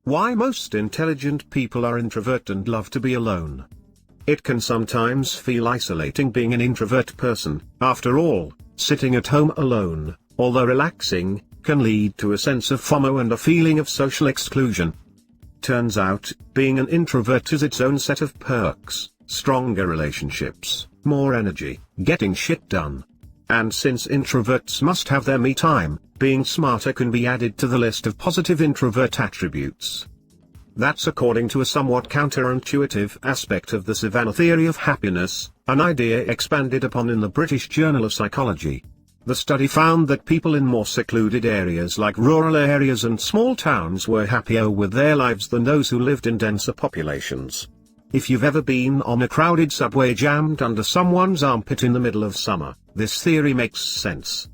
Why most intelligent people are introvert and love to be alone. It can sometimes feel isolating being an introvert person. After all, sitting at home alone, although relaxing, can lead to a sense of FOMO and a feeling of social exclusion. Turns out, being an introvert has its own set of perks: stronger relationships, more energy, getting shit done. And since introverts must have their me time, being smarter can be added to the list of positive introvert attributes. That's according to a somewhat counterintuitive aspect of the Savannah theory of happiness, an idea expanded upon in the British Journal of Psychology. The study found that people in more secluded areas like rural areas and small towns were happier with their lives than those who lived in denser populations. If you've ever been on a crowded subway jammed under someone's armpit in the middle of summer, this theory makes sense.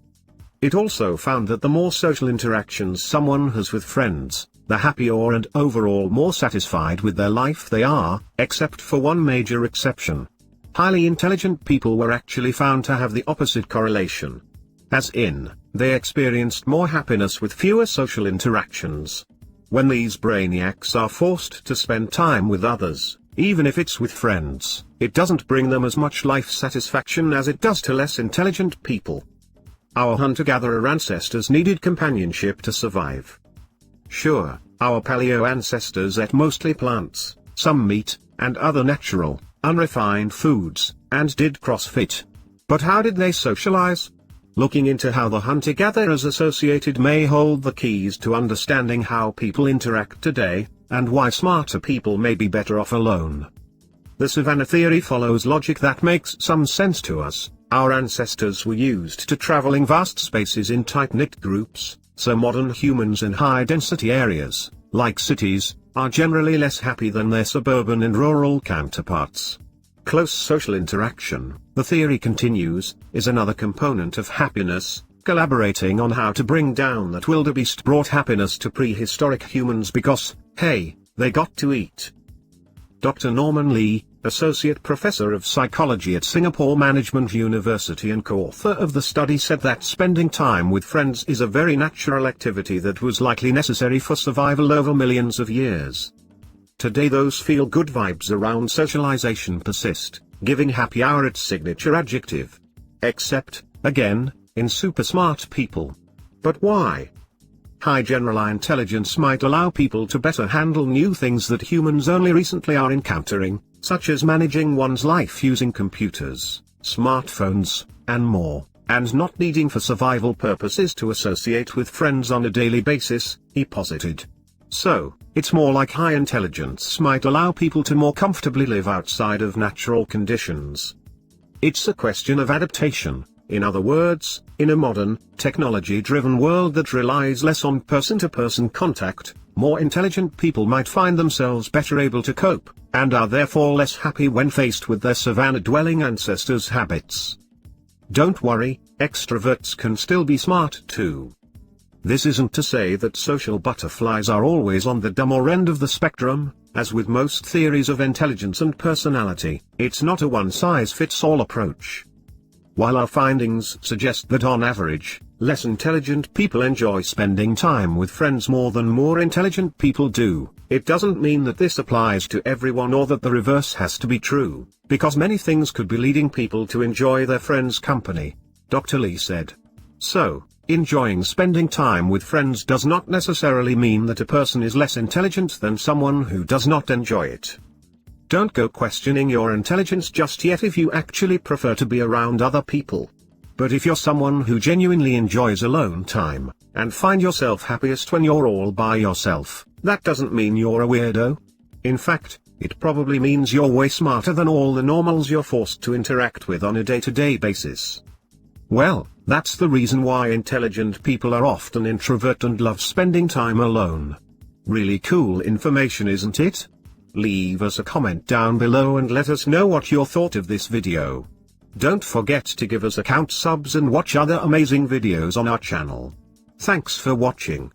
It also found that the more social interactions someone has with friends, the happier and overall more satisfied with their life they are, except for one major exception. Highly intelligent people were actually found to have the opposite correlation. As in, they experienced more happiness with fewer social interactions. When these brainiacs are forced to spend time with others, even if it's with friends, it doesn't bring them as much life satisfaction as it does to less intelligent people. Our hunter-gatherer ancestors needed companionship to survive. Sure, our paleo ancestors ate mostly plants, some meat, and other natural, unrefined foods, and did CrossFit. But how did they socialize? Looking into how the hunter-gatherers associated may hold the keys to understanding how people interact today, and why smarter people may be better off alone. The Savannah theory follows logic that makes some sense to us. Our ancestors were used to traveling vast spaces in tight-knit groups, so modern humans in high-density areas, like cities, are generally less happy than their suburban and rural counterparts. Close social interaction, the theory continues, is another component of happiness. Collaborating on how to bring down that wildebeest brought happiness to prehistoric humans because, hey, they got to eat. Dr. Norman Lee, Associate Professor of Psychology at Singapore Management University and co-author of the study, said that spending time with friends is a very natural activity that was likely necessary for survival over millions of years. Today those feel-good vibes around socialization persist, giving happy hour its signature adjective. Except, again, in super smart people. But why? High general intelligence might allow people to better handle new things that humans only recently are encountering, such as managing one's life using computers, smartphones, and more, and not needing for survival purposes to associate with friends on a daily basis, he posited. So, it's more like high intelligence might allow people to more comfortably live outside of natural conditions. It's a question of adaptation. In other words, in a modern, technology-driven world that relies less on person-to-person contact, more intelligent people might find themselves better able to cope, and are therefore less happy when faced with their savannah-dwelling ancestors' habits. Don't worry, extroverts can still be smart too. This isn't to say that social butterflies are always on the dumber end of the spectrum. As with most theories of intelligence and personality, it's not a one-size-fits-all approach. While our findings suggest that on average, less intelligent people enjoy spending time with friends more than more intelligent people do, it doesn't mean that this applies to everyone or that the reverse has to be true, because many things could be leading people to enjoy their friends' company, Dr. Lee said. So, enjoying spending time with friends does not necessarily mean that a person is less intelligent than someone who does not enjoy it. Don't go questioning your intelligence just yet if you actually prefer to be around other people. But if you're someone who genuinely enjoys alone time, and find yourself happiest when you're all by yourself, that doesn't mean you're a weirdo. In fact, it probably means you're way smarter than all the normals you're forced to interact with on a day-to-day basis. Well, that's the reason why intelligent people are often introvert and love spending time alone. Really cool information, isn't it? Leave us a comment down below and let us know what you thought of this video. Don't forget to give us a count subs and watch other amazing videos on our channel. Thanks for watching.